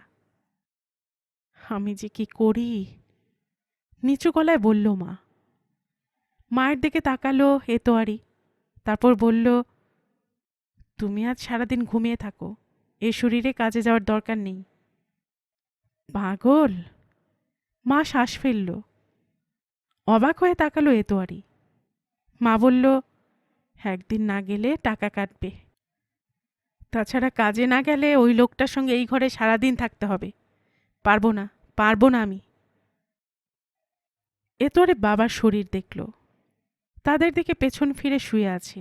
আমি যে কি করি! নিচু গলায় বলল মা। মায়ের দিকে তাকালো এতোয়ারি, তারপর বলল, তুমি আজ সারাদিন ঘুমিয়ে থাকো, এ শরীরে কাজে যাওয়ার দরকার নেই। পাগল! মা শ্বাস ফেলল। অবাক হয়ে তাকালো এতোয়ারি। মা বলল, একদিন না গেলে টাকা কাটবে। তাছাড়া কাজে না গেলে ওই লোকটার সঙ্গে এই ঘরে সারাদিন থাকতে হবে। পারবো না, পারবো না আমি। এতোয়ারি বাবার শরীর দেখল, তাদের দিকে পেছন ফিরে শুয়ে আছে।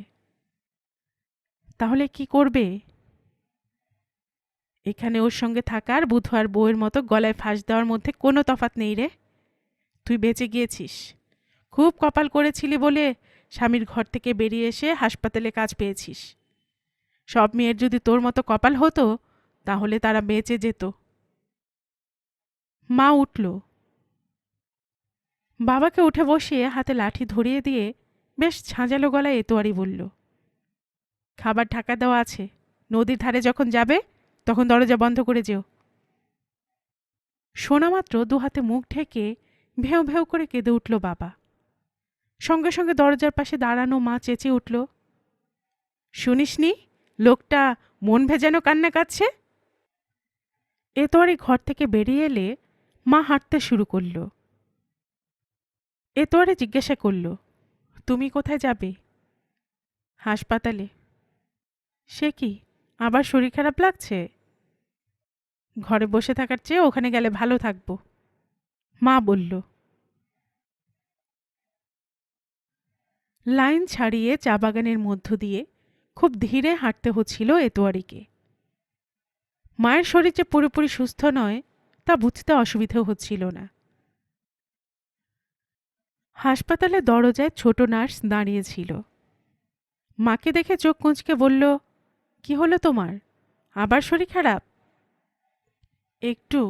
তাহলে কি করবে? এখানে ওর সঙ্গে থাকার বুধুয়ার বউয়ের মতো গলায় ফাঁস দেওয়ার মধ্যে কোনো তফাৎ নেই রে। তুই বেঁচে গিয়েছিস, খুব কপাল করেছিলি বলে স্বামীর ঘর থেকে বেরিয়ে এসে হাসপাতালে কাজ পেয়েছিস। সব মেয়ের যদি তোর মতো কপাল হতো তাহলে তারা বেঁচে যেত। মা উঠল, বাবাকে উঠে বসিয়ে হাতে লাঠি ধরিয়ে দিয়ে বেশ ঝাঁঝালো গলায় এতোয়ারি বলল, খাবার ঢাকা দেওয়া আছে, নদীর ধারে যখন যাবে তখন দরজা বন্ধ করে যেও। শোনা মাত্র দুহাতে মুখ ঢেকে ভেউ ভেউ করে কেঁদে উঠল বাবা। সঙ্গে সঙ্গে দরজার পাশে দাঁড়ানো মা চেঁচিয়ে উঠল, শুনিসনি লোকটা মন ভেজানো কান্না কাঁদছে? এতোয়ারি ঘর থেকে বেরিয়ে এলে মা হাঁটতে শুরু করল। এতোয়ারি জিজ্ঞাসা করল, তুমি কোথায় যাবে? হাসপাতালে। সে কি, আবার শরীর খারাপ লাগছে? ঘরে বসে থাকার চেয়ে ওখানে গেলে ভালো থাকবো, মা বলল। লাইন ছাড়িয়ে চা বাগানের মধ্য দিয়ে খুব ধীরে হাঁটতে হচ্ছিল এতোয়ারিকে। মায়ের শরীর যে পুরোপুরি সুস্থ নয় তা বুঝতে অসুবিধেও হচ্ছিল না। হাসপাতালে দরজায় ছোট নার্স দাঁড়িয়েছিল। মাকে দেখে চোখ কুঁচকে বলল, কি হলো তোমার, আবার শরীর খারাপ? একটু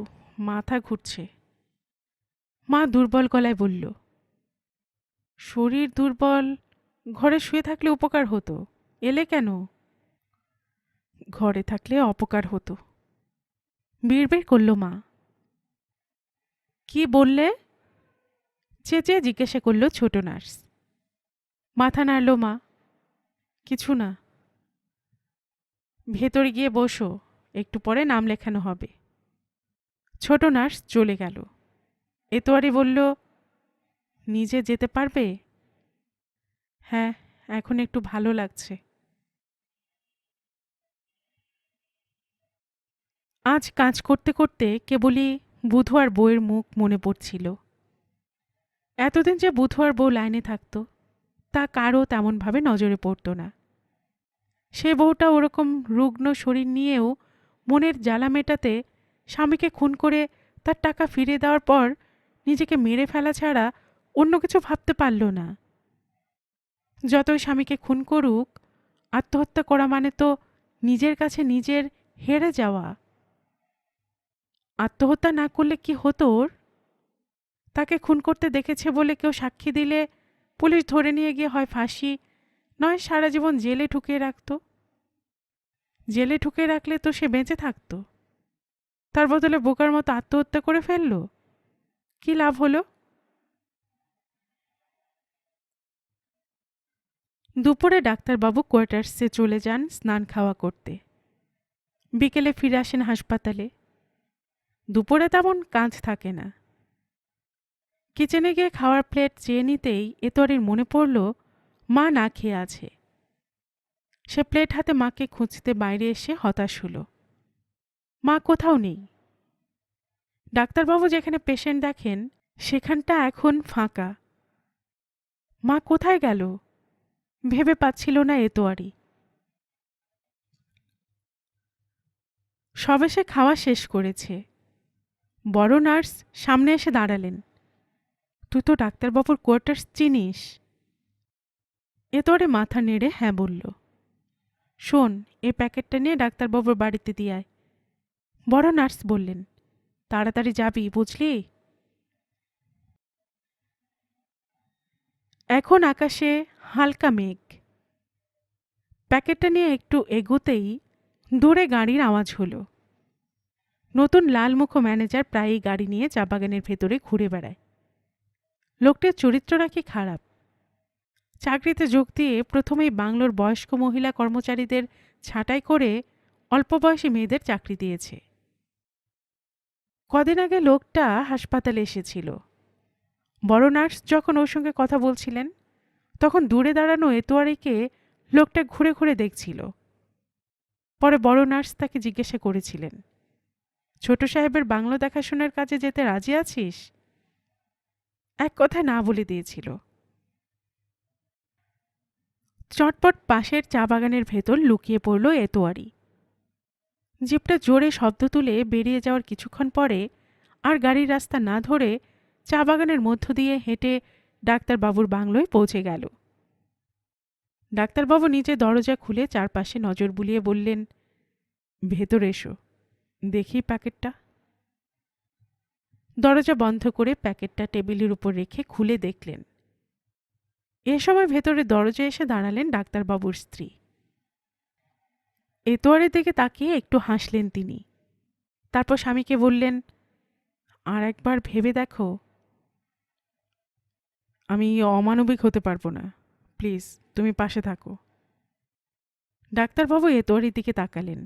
মাথা ঘুরছে, মা দুর্বল গলায় বলল। শরীর দুর্বল, ঘরে শুয়ে থাকলে উপকার হতো, এলে কেন? ঘরে থাকলে অপকার হতো, বিড়বিড় করল মা। কি বললে? চেঁচিয়ে জিজ্ঞাসা করল ছোট নার্স। মাথা নাড়ল মা। কিছু না, ভেতরে গিয়ে বসো, একটু পরে নাম লেখানো হবে। ছোট নার্স চলে গেল। এতোয়ারি বলল, নিজে যেতে পারবে? হ্যাঁ, এখন একটু ভালো লাগছে। আজ কাজ করতে করতে কেবলই বুধু আর বউয়ের মুখ মনে পড়ছিল। এতদিন যে বুধু আর বউ লাইনে থাকত তা কারও তেমনভাবে নজরে পড়ত না। সে বউটা ওরকম রুগ্ন শরীর নিয়েও মনের জ্বালা মেটাতে স্বামীকে খুন করে তার টাকা ফিরিয়ে দেওয়ার পর নিজেকে মেরে ফেলা ছাড়া অন্য কিছু ভাবতে পারল না। যতই স্বামীকে খুন করুক, আত্মহত্যা করা মানে তো নিজের কাছে নিজের হেরে যাওয়া। আত্মহত্যা না করলে কি হতো ওর? তাকে খুন করতে দেখেছে বলে কেউ সাক্ষী দিলে পুলিশ ধরে নিয়ে গিয়ে হয় ফাঁসি, নয় সারা জীবন জেলে ঢুকিয়ে রাখত। জেলে ঢুকিয়ে রাখলে তো সে বেঁচে থাকত, তার বদলে বোকার মতো আত্মহত্যা করে ফেলল। কি লাভ হলো? দুপুরে ডাক্তারবাবু কোয়ার্টার্সে চলে যান স্নান খাওয়া করতে। বিকেলে ফিরে আসেন হাসপাতালে। দুপুরে তেমন কাজ থাকে না। কিচেনে গিয়ে খাওয়ার প্লেট চেয়ে নিতেই এতোয়ারির মনে পড়ল মা না খেয়ে আছে। সে প্লেট হাতে মাকে খুঁজতে বাইরে এসে হতাশ হল। মা কোথাও নেই। ডাক্তারবাবু যেখানে পেশেন্ট দেখেন সেখানটা এখন ফাঁকা। মা কোথায় গেল ভেবে পাচ্ছিল না এতোয়ারি। সবে সে খাওয়া শেষ করেছে। বড় নার্স সামনে এসে দাঁড়ালেন। তুই তো ডাক্তারবাবুর কোয়ার্টার্স চিনিস? এতোয়ারি মাথা নেড়ে হ্যাঁ বলল। শোন, এই প্যাকেটটা নিয়ে ডাক্তারবাবুর বাড়িতে দিয়ে আয়। বড় নার্স বললেন, তাড়াতাড়ি যাবি বুঝলি? এখন আকাশে হালকা মেঘ। প্যাকেটটা নিয়ে একটু এগোতেই দূরে গাড়ির আওয়াজ হলো। নতুন লালমুখ ম্যানেজার প্রায়ই গাড়ি নিয়ে চা বাগানের ভেতরে ঘুরে বেড়ায়। লোকটির চরিত্র নাকি খারাপ। চাকরিতে যোগ দিয়ে প্রথমেই বাংলোর বয়স্ক মহিলা কর্মচারীদের ছাঁটাই করে অল্প বয়সী মেয়েদের চাকরি দিয়েছে। কদিন আগে লোকটা হাসপাতালে এসেছিল। বড় নার্স যখন ওর সঙ্গে কথা বলছিলেন তখন দূরে দাঁড়ানো এতোয়ারিকে লোকটা ঘুরে ঘুরে দেখছিল। পরে বড় নার্স তাকে জিজ্ঞাসা করেছিলেন, ছোট সাহেবের বাংলো দেখাশোনার কাজে যেতে রাজি আছিস? এক কথায় না বলে দিয়েছিল। চটপট পাশের চা বাগানের ভেতর লুকিয়ে পড়ল এতোয়ারি। জিপটা জোরে শব্দ তুলে বেরিয়ে যাওয়ার কিছুক্ষণ পরে আর গাড়ির রাস্তা না ধরে চা বাগানের মধ্য দিয়ে হেঁটে ডাক্তারবাবুর বাংলোয় পৌঁছে গেল। ডাক্তারবাবু নিজে দরজা খুলে চারপাশে নজর বুলিয়ে বললেন, ভেতরে এসো, দেখি প্যাকেটটা। দরজা বন্ধ করে প্যাকেটটা টেবিলের উপর রেখে খুলে দেখলেন। এ সময় ভেতরে দরজা এসে দাঁড়ালেন ডাক্তারবাবুর স্ত্রী। এতোয়ারের দিকে তাকিয়ে একটু হাসলেন তিনি। তারপর স্বামীকে বললেন, আর একবার ভেবে দেখো। আমি অমানবিক হতে পারবো না, প্লিজ তুমি পাশে থাকো। ডাক্তারবাবু এতোয়ারির দিকে তাকালেন।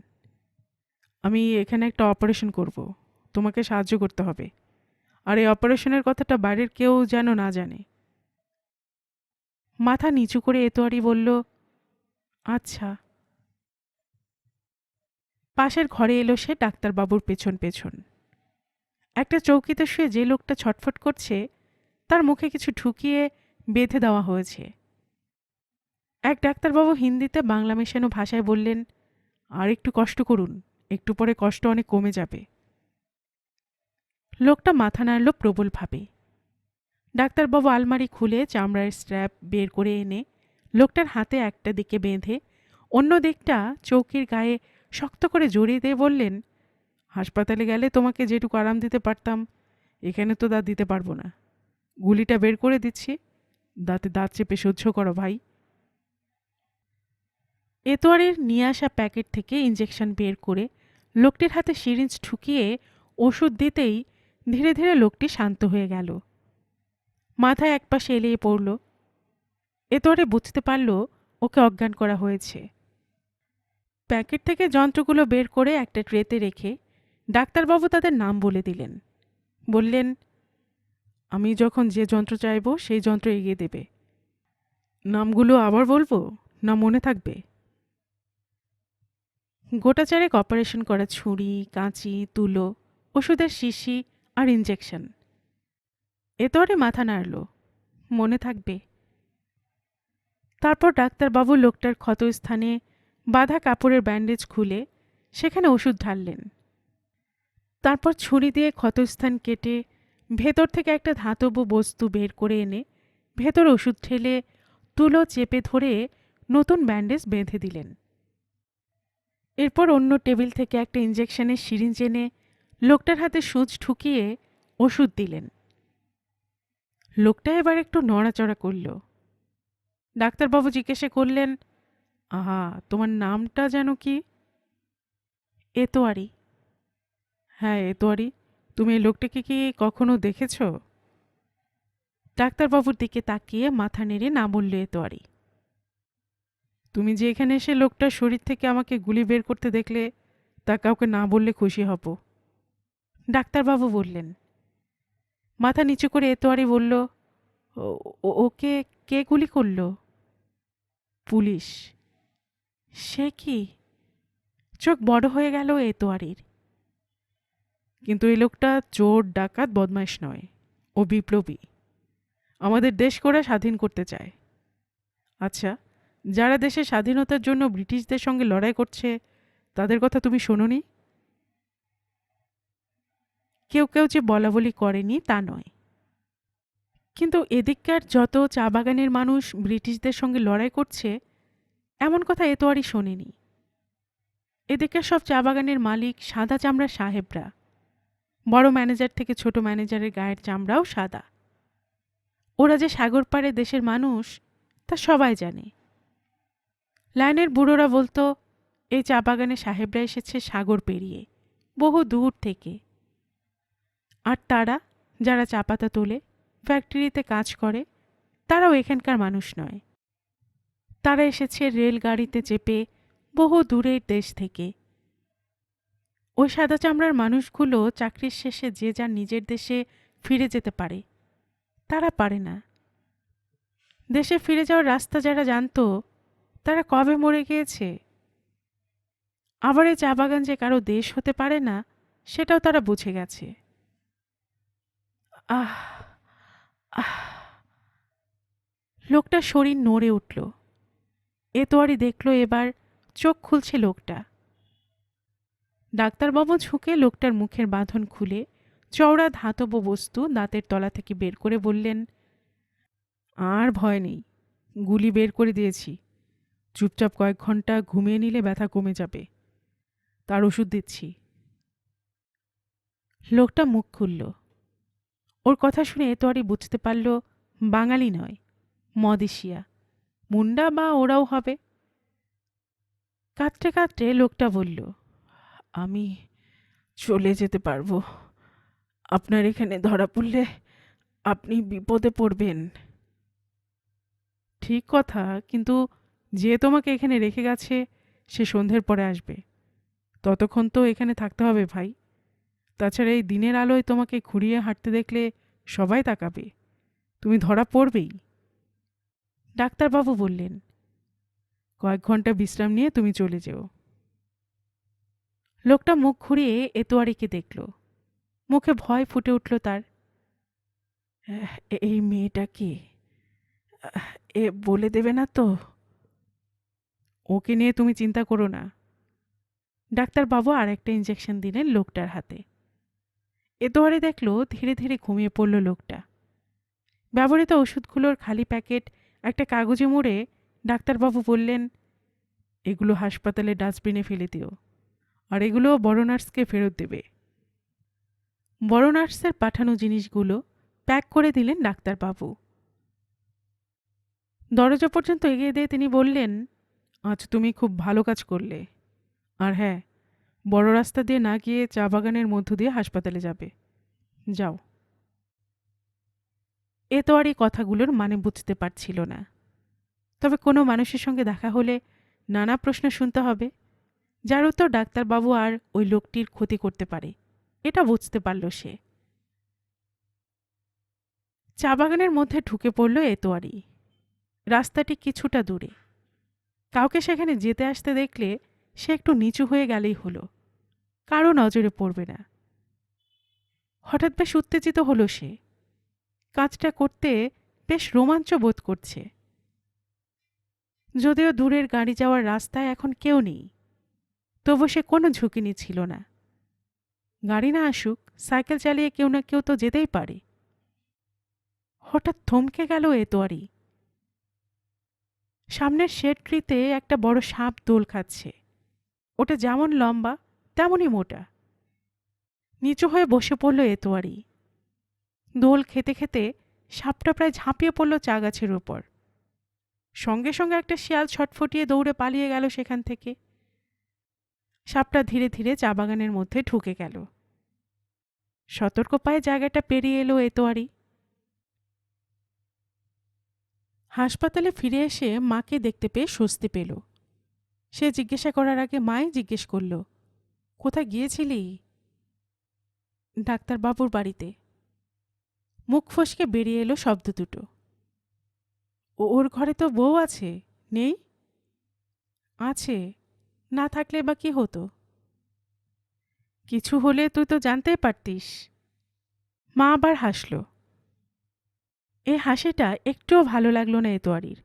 আমি এখানে একটা অপারেশন করব, তোমাকে সাহায্য করতে হবে, আর এই অপারেশনের কথাটা বাইরের কেউ যেন না জানে। মাথা নিচু করে এতোয়ারি বলল, আচ্ছা। পাশের ঘরে এলো সে ডাক্তারবাবুর পেছন পেছন। একটা চৌকিতে শুয়ে যে লোকটা ছটফট করছে তার মুখে কিছু ঢুকিয়ে বেঁধে দেওয়া হয়েছে। এক ডাক্তারবাবু হিন্দিতে বাংলা মেশানো ভাষায় বললেন, আর একটু কষ্ট করুন, একটু পরে কষ্ট অনেক কমে যাবে। লোকটা মাথা নাড়ল প্রবলভাবে। ডাক্তারবাবু আলমারি খুলে চামড়ার স্ট্র্যাপ বের করে এনে লোকটার হাতে একটা দিকে বেঁধে অন্য দিকটা চৌকির গায়ে শক্ত করে জড়িয়ে দিয়ে বললেন, হাসপাতালে গেলে তোমাকে যেটুকু আরাম দিতে পারতাম এখানে তো তা দিতে পারবো না। গুলিটা বের করে দিচ্ছি, দাঁতে দাঁত চেপে সহ্য করো ভাই। এতোয়ারের নিয়ে আসা প্যাকেট থেকে ইঞ্জেকশন বের করে লোকটির হাতে সিরিঞ্জ ঠুকিয়ে ওষুধ দিতেই ধীরে ধীরে লোকটি শান্ত হয়ে গেল। মাথায় একপাশে এলিয়ে পড়ল। এতরে বুঝতে পারল ওকে অজ্ঞান করা হয়েছে। প্যাকেট থেকে যন্ত্রগুলো বের করে একটা ট্রেতে রেখে ডাক্তারবাবু তাদের নাম বলে দিলেন। বললেন, আমি যখন যে যন্ত্র চাইব সেই যন্ত্র এগিয়ে দেবে। নামগুলো আবার বলবো না মনে থাকবে? গোটা চারেক অপারেশন করা ছুরি, কাঁচি, তুলো, ওষুধের শিশি আর ইঞ্জেকশন। এতরে মাথা নাড়ল, মনে থাকবে। তারপর ডাক্তারবাবু লোকটার ক্ষতস্থানে বাঁধা কাপড়ের ব্যান্ডেজ খুলে সেখানে ওষুধ ঢাললেন। তারপর ছুরি দিয়ে ক্ষতস্থান কেটে ভেতর থেকে একটা ধাতব বস্তু বের করে এনে ভেতর ওষুধ ঠেলে তুলো চেপে ধরে নতুন ব্যান্ডেজ বেঁধে দিলেন। এরপর অন্য টেবিল থেকে একটা ইঞ্জেকশনের সিরিঞ্জ এনে লোকটার হাতে সুচ ঠুকিয়ে ওষুধ দিলেন। লোকটা এবার একটু নড়াচড়া করল। ডাক্তারবাবু জিজ্ঞাসা করলেন, আহা, তোমার নামটা যেন কি? এতোয়ারি। হ্যাঁ, এতোয়ারি। তুমি এই লোকটাকে কি কখনো দেখেছ? ডাক্তারবাবুর দিকে তাকিয়ে মাথা নেড়ে না বলল এতোয়ারি। তুমি যে এখানে এসে লোকটার শরীর থেকে আমাকে গুলি বের করতে দেখলে, তা কাউকে না বললে খুশি হব। ডাক্তারবাবু বললেন। মাথা নিচু করে এতোয়ারি বলল, ওকে কে গুলি করল? পুলিশ। সে কি? চোখ বড় হয়ে গেল এতোয়ারির। কিন্তু এই লোকটা চোর, ডাকাত, বদমাইশ নয়। ও বিপ্লবী। আমাদের দেশ করে স্বাধীন করতে চায়। আচ্ছা, যারা দেশের স্বাধীনতার জন্য ব্রিটিশদের সঙ্গে লড়াই করছে তাদের কথা তুমি শোনোনি? কেউ কেউ যে বলাবলি করেনি তা নয়, কিন্তু এদিককার যত চা বাগানের মানুষ ব্রিটিশদের সঙ্গে লড়াই করছে এমন কথা এতোয়ারি শোনেনি। এদিককার সব চা বাগানের মালিক সাদা চামড়া সাহেবরা। বড় ম্যানেজার থেকে ছোট ম্যানেজারের গায়ের চামড়াও সাদা। ওরা যে সাগর পাড়ে দেশের মানুষ তা সবাই জানে। লাইনের বুড়োরা বলতো, এই চা বাগানে সাহেবরা এসেছে সাগর পেরিয়ে, বহু দূর থেকে। আর তারা, যারা চা পাতা তোলে, ফ্যাক্টরিতে কাজ করে, তারাও এখানকার মানুষ নয়। তারা এসেছে রেলগাড়িতে চেপে বহু দূরের দেশ থেকে। ওই সাদা চামড়ার মানুষগুলো চাকরির শেষে যে যার নিজের দেশে ফিরে যেতে পারে, তারা পারে না। দেশে ফিরে যাওয়ার রাস্তা যারা জানতো তারা কবে মরে গিয়েছে। আবার এই চা বাগান যে কারো দেশ হতে পারে না সেটাও তারা বুঝে গেছে। আহ আহ লোকটার শরীর নড়ে উঠল। এতোয়ারি দেখল এবার চোখ খুলছে লোকটা। ডাক্তারবাবু ঝুঁকে লোকটার মুখের বাঁধন খুলে চওড়া ধাতব বস্তু দাঁতের তলা থেকে বের করে বললেন, আর ভয় নেই, গুলি বের করে দিয়েছি। চুপচাপ কয়েক ঘন্টা ঘুমিয়ে নিলে ব্যথা কমে যাবে। তার ওষুধ দিচ্ছি। লোকটা মুখ খুলল। ওর কথা শুনে এতোয়ারি বুঝতে পারল বাঙালি নয়, মদেশিয়া, মুন্ডা বা ওরাও হবে। কাঁদতে কাঁদতে লোকটা বলল, আমি চলে যেতে পারবো। আপনার এখানে ধরা পড়লে আপনি বিপদে পড়বেন। ঠিক কথা, কিন্তু যে তোমাকে এখানে রেখে গেছে সে সন্ধ্যের পরে আসবে। ততক্ষণ তো এখানে থাকতে হবে ভাই। তাছাড়া এই দিনের আলোয় তোমাকে ঘুরিয়ে হাঁটতে দেখলে সবাই তাকাবে। তুমি ধরা পড়বেই। ডাক্তারবাবু বললেন, কয়েক ঘন্টা বিশ্রাম নিয়ে তুমি চলে যেও। লোকটা মুখ ঘুরিয়ে এতোয়ারিকে দেখল। মুখে ভয় ফুটে উঠল তার। এই মেয়েটা কে? এ বলে দেবে না তো? ওকে নিয়ে তুমি চিন্তা করো না। ডাক্তারবাবু আর একটা ইঞ্জেকশন দিলেন লোকটার হাতে। এতোয়ারি দেখল ধীরে ধীরে ঘুমিয়ে পড়ল লোকটা। ব্যবহৃত ওষুধগুলোর খালি প্যাকেট একটা কাগজে মুড়ে ডাক্তারবাবু বললেন, এগুলো হাসপাতালে ডাস্টবিনে ফেলে দিও, আর এগুলো বড় নার্সকে ফেরত দেবে। বড় নার্সের পাঠানো জিনিসগুলো প্যাক করে দিলেন ডাক্তারবাবু। দরজা পর্যন্ত এগিয়ে দিয়ে তিনি বললেন, আজ তুমি খুব ভালো কাজ করলে। আর হ্যাঁ, বড় রাস্তা দিয়ে না গিয়ে চা বাগানের মধ্য দিয়ে হাসপাতালে যাবে। যাও। এতোয়ারি কথাগুলোর মানে বুঝতে পারছিল না। তবে কোনো মানুষের সঙ্গে দেখা হলে নানা প্রশ্ন শুনতে হবে, যার উত্তর ডাক্তারবাবু আর ওই লোকটির ক্ষতি করতে পারে, এটা বুঝতে পারল সে। চা বাগানের মধ্যে ঢুকে পড়ল এতোয়ারি। রাস্তাটি কিছুটা দূরে। কাউকে সেখানে যেতে আসতে দেখলে সে একটু নিচু হয়ে গেলেই হলো, কারো নজরে পড়বে না। হঠাৎ বেশ উত্তেজিত হলো সে। কাজটা করতে বেশ রোমাঞ্চ বোধ করছে। যদিও দূরের গাড়ি যাওয়ার রাস্তায় এখন কেউ নেই, তবু সে কোনো ঝুঁকি নিচ্ছিল না। গাড়ি না আসুক, সাইকেল চালিয়ে কেউ না কেউ তো যেতেই পারে। হঠাৎ থমকে গেল এতোয়ারি। সামনের শেডটিতে একটা বড় সাপ দোল খাচ্ছে। ওটা যেমন লম্বা তেমনই মোটা। নিচু হয়ে বসে পড়ল এতোয়ারি। দোল খেতে খেতে সাপটা প্রায় ঝাঁপিয়ে পড়ল চা গাছের উপর। সঙ্গে সঙ্গে একটা শিয়াল ছটফটিয়ে দৌড়ে পালিয়ে গেল সেখান থেকে। সাপটা ধীরে ধীরে চা বাগানের মধ্যে ঢুকে গেল। সতর্ক পায়ে জায়গাটা পেরিয়ে এলো এতোয়ারি। হাসপাতালে ফিরে এসে মাকে দেখতে পেয়ে স্বস্তি পেল। সে জিজ্ঞাসা করার আগে মাই জিজ্ঞেস করল, কোথায় গিয়েছিলি? ডাক্তারবাবুর বাড়িতে। মুখ ফসকে বেরিয়ে এলো শব্দ দুটো। ওর ঘরে তো বউ আছে, নেই? আছে, না থাকলে বা কি হতো? কিছু হলে তুই তো জানতেই পারতিস। মা আবার হাসল। এই হাসিটা একটুও ভালো লাগলো না এতোয়ারির।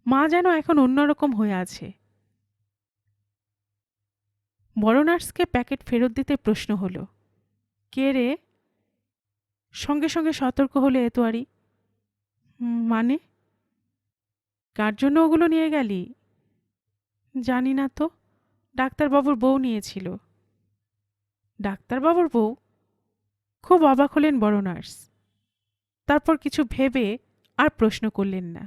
মা যেন এখন অন্যরকম হয়ে আছে। বড় নার্সকে প্যাকেট ফেরত দিতে প্রশ্ন হলো, কে রে? সঙ্গে সঙ্গে সতর্ক হলো এতোয়ারি। মানে? কার জন্য ওগুলো নিয়ে গেলি? জানি না তো, ডাক্তারবাবুর বউ নিয়েছিল। ডাক্তারবাবুর বউ? খুব অবাক হলেন বড় নার্স। তারপর কিছু ভেবে আর প্রশ্ন করলেন না।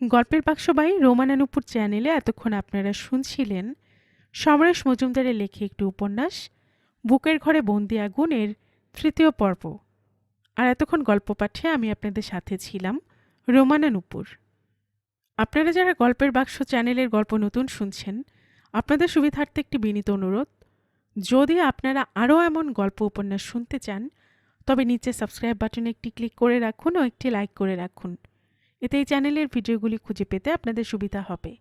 গল্পের বাক্স বাই রোমানানুপুর চ্যানেলে এতক্ষণ আপনারা শুনছিলেন সমরেশ মজুমদারের লেখে একটি উপন্যাস বুকের ঘরে বন্দি আগুনের ৩য় পর্ব। আর এতক্ষণ গল্প পাঠে আমি আপনাদের সাথে ছিলাম রোমানানুপুর। আপনারা যারা গল্পের বাক্স চ্যানেলের গল্প নতুন শুনছেন, আপনাদের সুবিধার্থে একটি বিনীত অনুরোধ, যদি আপনারা আরও এমন গল্প উপন্যাস শুনতে চান তবে নিচে সাবস্ক্রাইব বাটনে একটি ক্লিক করে রাখুন ও একটি লাইক করে রাখুন। এতে এই চ্যানেলের ভিডিওগুলি খুঁজে পেতে আপনাদের সুবিধা হবে।